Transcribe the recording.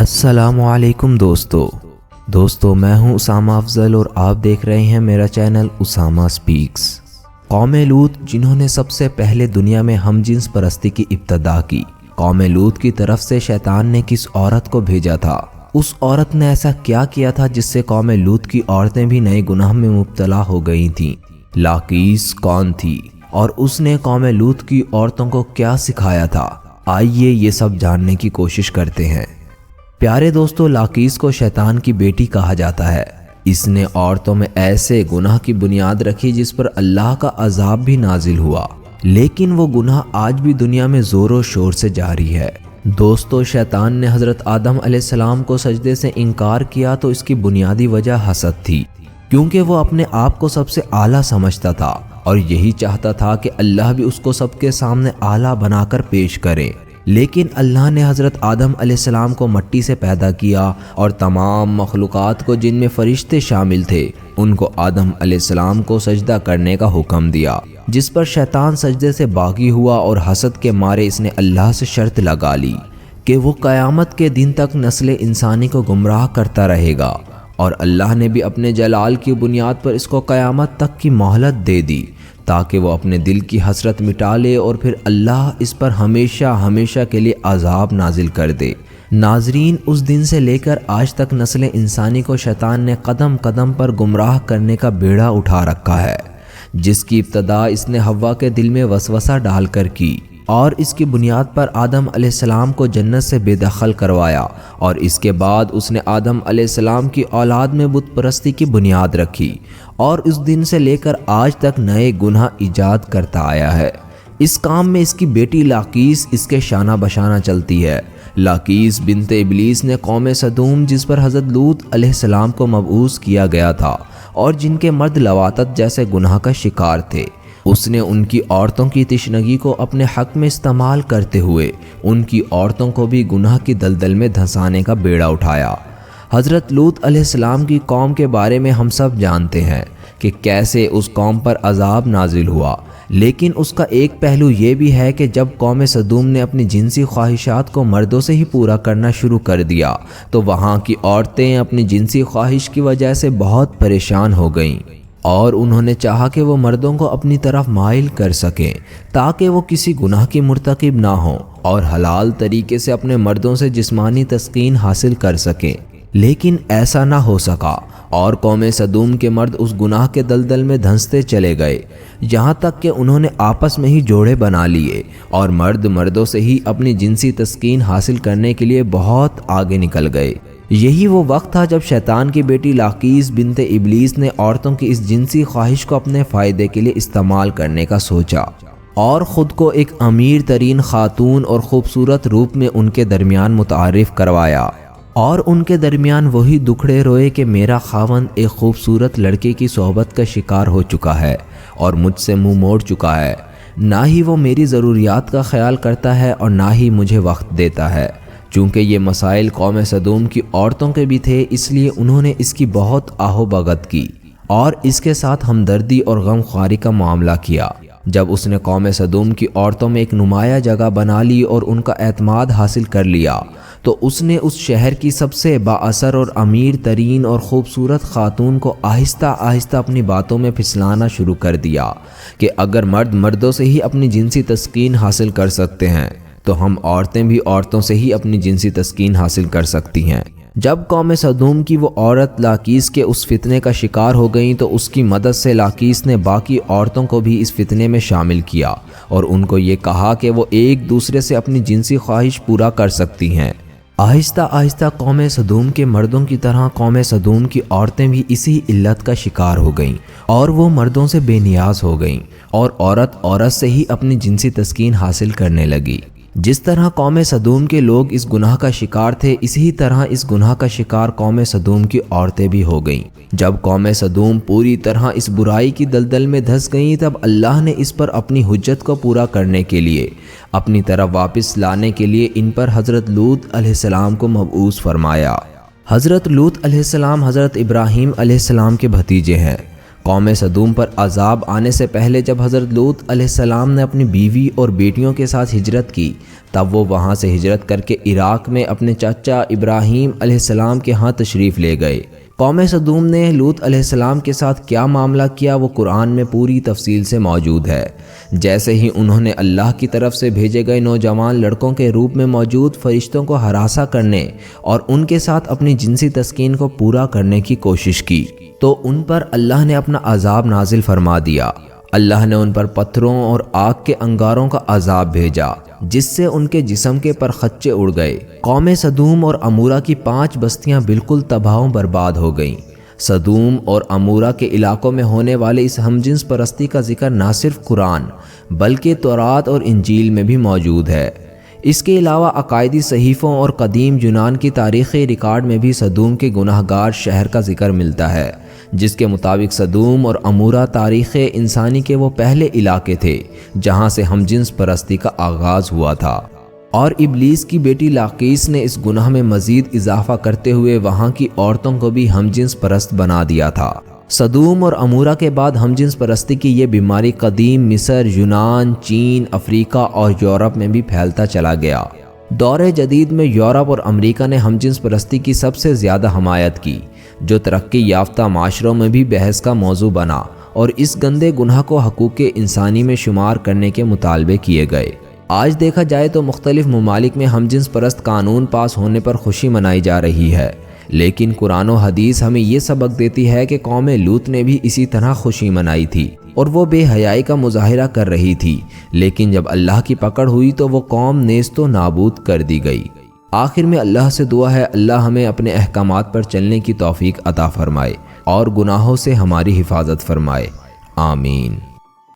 السلام علیکم دوستو میں ہوں اسامہ افضل اور آپ دیکھ رہے ہیں میرا چینل اسامہ سپیکس۔ قوم لوط جنہوں نے سب سے پہلے دنیا میں ہم جنس پرستی کی ابتدا کی، قوم لوط کی طرف سے شیطان نے کس عورت کو بھیجا تھا؟ اس عورت نے ایسا کیا کیا تھا جس سے قوم لوط کی عورتیں بھی نئے گناہ میں مبتلا ہو گئی تھیں؟ لاقیس کون تھی اور اس نے قوم لوط کی عورتوں کو کیا سکھایا تھا؟ آئیے یہ سب جاننے کی کوشش کرتے ہیں۔ پیارے دوستو، لاقیس کو شیطان کی بیٹی کہا جاتا ہے۔ اس نے عورتوں میں ایسے گناہ کی بنیاد رکھی جس پر اللہ کا عذاب بھی نازل ہوا، لیکن وہ گناہ آج بھی دنیا میں زور و شور سے جاری ہے۔ دوستو، شیطان نے حضرت آدم علیہ السلام کو سجدے سے انکار کیا تو اس کی بنیادی وجہ حسد تھی، کیونکہ وہ اپنے آپ کو سب سے اعلیٰ سمجھتا تھا اور یہی چاہتا تھا کہ اللہ بھی اس کو سب کے سامنے اعلیٰ بنا کر پیش کرے۔ لیکن اللہ نے حضرت آدم علیہ السلام کو مٹی سے پیدا کیا اور تمام مخلوقات کو جن میں فرشتے شامل تھے ان کو آدم علیہ السلام کو سجدہ کرنے کا حکم دیا، جس پر شیطان سجدے سے باغی ہوا اور حسد کے مارے اس نے اللہ سے شرط لگا لی کہ وہ قیامت کے دن تک نسل انسانی کو گمراہ کرتا رہے گا، اور اللہ نے بھی اپنے جلال کی بنیاد پر اس کو قیامت تک کی مہلت دے دی تاکہ وہ اپنے دل کی حسرت مٹا لے اور پھر اللہ اس پر ہمیشہ کے لیے عذاب نازل کر دے۔ ناظرین، اس دن سے لے کر آج تک نسل انسانی کو شیطان نے قدم قدم پر گمراہ کرنے کا بیڑا اٹھا رکھا ہے، جس کی ابتدا اس نے حوا کے دل میں وسوسہ ڈال کر کی، اور اس کی بنیاد پر آدم علیہ السلام کو جنت سے بے دخل کروایا، اور اس کے بعد اس نے آدم علیہ السلام کی اولاد میں بت پرستی کی بنیاد رکھی، اور اس دن سے لے کر آج تک نئے گناہ ایجاد کرتا آیا ہے۔ اس کام میں اس کی بیٹی لاقیس اس کے شانہ بشانہ چلتی ہے۔ لاقیس بنت ابلیس نے قوم سدوم، جس پر حضرت لوط علیہ السلام کو مبعوث کیا گیا تھا اور جن کے مرد لواطت جیسے گناہ کا شکار تھے، اس نے ان کی عورتوں کی تشنگی کو اپنے حق میں استعمال کرتے ہوئے ان کی عورتوں کو بھی گناہ کی دلدل میں دھنسانے کا بیڑا اٹھایا۔ حضرت لوط علیہ السلام کی قوم کے بارے میں ہم سب جانتے ہیں کہ کیسے اس قوم پر عذاب نازل ہوا، لیکن اس کا ایک پہلو یہ بھی ہے کہ جب قوم سدوم نے اپنی جنسی خواہشات کو مردوں سے ہی پورا کرنا شروع کر دیا تو وہاں کی عورتیں اپنی جنسی خواہش کی وجہ سے بہت پریشان ہو گئیں، اور انہوں نے چاہا کہ وہ مردوں کو اپنی طرف مائل کر سکیں تاکہ وہ کسی گناہ کی مرتکب نہ ہوں اور حلال طریقے سے اپنے مردوں سے جسمانی تسکین حاصل کر سکیں، لیکن ایسا نہ ہو سکا، اور قوم سدوم کے مرد اس گناہ کے دلدل میں دھنستے چلے گئے، یہاں تک کہ انہوں نے آپس میں ہی جوڑے بنا لیے اور مرد مردوں سے ہی اپنی جنسی تسکین حاصل کرنے کے لیے بہت آگے نکل گئے۔ یہی وہ وقت تھا جب شیطان کی بیٹی لاقیس بنت ابلیس نے عورتوں کی اس جنسی خواہش کو اپنے فائدے کے لیے استعمال کرنے کا سوچا اور خود کو ایک امیر ترین خاتون اور خوبصورت روپ میں ان کے درمیان متعارف کروایا، اور ان کے درمیان وہی دکھڑے روئے کہ میرا خاوند ایک خوبصورت لڑکے کی صحبت کا شکار ہو چکا ہے اور مجھ سے منہ موڑ چکا ہے، نہ ہی وہ میری ضروریات کا خیال کرتا ہے اور نہ ہی مجھے وقت دیتا ہے۔ چونکہ یہ مسائل قوم سدوم کی عورتوں کے بھی تھے، اس لیے انہوں نے اس کی بہت آہو بھگت کی اور اس کے ساتھ ہمدردی اور غم خواری کا معاملہ کیا۔ جب اس نے قوم سدوم کی عورتوں میں ایک نمایاں جگہ بنا لی اور ان کا اعتماد حاصل کر لیا تو اس نے اس شہر کی سب سے با اثر اور امیر ترین اور خوبصورت خاتون کو آہستہ آہستہ اپنی باتوں میں پھسلانا شروع کر دیا کہ اگر مرد مردوں سے ہی اپنی جنسی تسکین حاصل کر سکتے ہیں تو ہم عورتیں بھی عورتوں سے ہی اپنی جنسی تسکین حاصل کر سکتی ہیں۔ جب قوم سدوم کی وہ عورت لاقیس کے اس فتنے کا شکار ہو گئیں تو اس کی مدد سے لاقیس نے باقی عورتوں کو بھی اس فتنے میں شامل کیا اور ان کو یہ کہا کہ وہ ایک دوسرے سے اپنی جنسی خواہش پورا کر سکتی ہیں۔ آہستہ آہستہ قوم سدوم کے مردوں کی طرح قوم سدوم کی عورتیں بھی اسی علت کا شکار ہو گئیں اور وہ مردوں سے بے نیاز ہو گئیں اور عورت سے ہی اپنی جنسی تسکین حاصل کرنے لگی۔ جس طرح قوم سدوم کے لوگ اس گناہ کا شکار تھے، اسی طرح اس گناہ کا شکار قوم سدوم کی عورتیں بھی ہو گئیں۔ جب قوم سدوم پوری طرح اس برائی کی دلدل میں دھس گئیں تب اللہ نے اس پر اپنی حجت کو پورا کرنے کے لیے، اپنی طرف واپس لانے کے لیے ان پر حضرت لوط علیہ السلام کو مبعوث فرمایا۔ حضرت لوط علیہ السلام حضرت ابراہیم علیہ السلام کے بھتیجے ہیں۔ قوم صدوم پر عذاب آنے سے پہلے جب حضرت لوط علیہ السلام نے اپنی بیوی اور بیٹیوں کے ساتھ ہجرت کی، تب وہ وہاں سے ہجرت کر کے عراق میں اپنے چچا ابراہیم علیہ السلام کے ہاں تشریف لے گئے۔ قوم صدوم نے لوط علیہ السلام کے ساتھ کیا معاملہ کیا وہ قرآن میں پوری تفصیل سے موجود ہے۔ جیسے ہی انہوں نے اللہ کی طرف سے بھیجے گئے نوجوان لڑکوں کے روپ میں موجود فرشتوں کو ہراساں کرنے اور ان کے ساتھ اپنی جنسی تسکین کو پورا کرنے کی کوشش کی تو ان پر اللہ نے اپنا عذاب نازل فرما دیا۔ اللہ نے ان پر پتھروں اور آگ کے انگاروں کا عذاب بھیجا جس سے ان کے جسم کے پرخچے اڑ گئے۔ قوم صدوم اور عمورہ کی 5 بستیاں بالکل تباہ و برباد ہو گئیں۔ صدوم اور عمورہ کے علاقوں میں ہونے والے اس ہم جنس پرستی کا ذکر نہ صرف قرآن بلکہ تورات اور انجیل میں بھی موجود ہے۔ اس کے علاوہ عقائدی صحیفوں اور قدیم یونان کی تاریخی ریکارڈ میں بھی صدوم کے گناہ گار شہر کا ذکر ملتا ہے، جس کے مطابق صدوم اور عمورہ تاریخ انسانی کے وہ پہلے علاقے تھے جہاں سے ہم جنس پرستی کا آغاز ہوا تھا، اور ابلیس کی بیٹی لاقیس نے اس گناہ میں مزید اضافہ کرتے ہوئے وہاں کی عورتوں کو بھی ہم جنس پرست بنا دیا تھا۔ صدوم اور عمورہ کے بعد ہم جنس پرستی کی یہ بیماری قدیم مصر، یونان، چین، افریقہ اور یورپ میں بھی پھیلتا چلا گیا۔ دور جدید میں یورپ اور امریکہ نے ہم جنس پرستی کی سب سے زیادہ حمایت کی، جو ترقی یافتہ معاشروں میں بھی بحث کا موضوع بنا اور اس گندے گناہ کو حقوق انسانی میں شمار کرنے کے مطالبے کیے گئے۔ آج دیکھا جائے تو مختلف ممالک میں ہم جنس پرست قانون پاس ہونے پر خوشی منائی جا رہی ہے، لیکن قرآن و حدیث ہمیں یہ سبق دیتی ہے کہ قوم لوط نے بھی اسی طرح خوشی منائی تھی اور وہ بے حیائی کا مظاہرہ کر رہی تھی، لیکن جب اللہ کی پکڑ ہوئی تو وہ قوم نیست و نابود کر دی گئی۔ آخر میں اللہ سے دعا ہے اللہ ہمیں اپنے احکامات پر چلنے کی توفیق عطا فرمائے اور گناہوں سے ہماری حفاظت فرمائے، آمین۔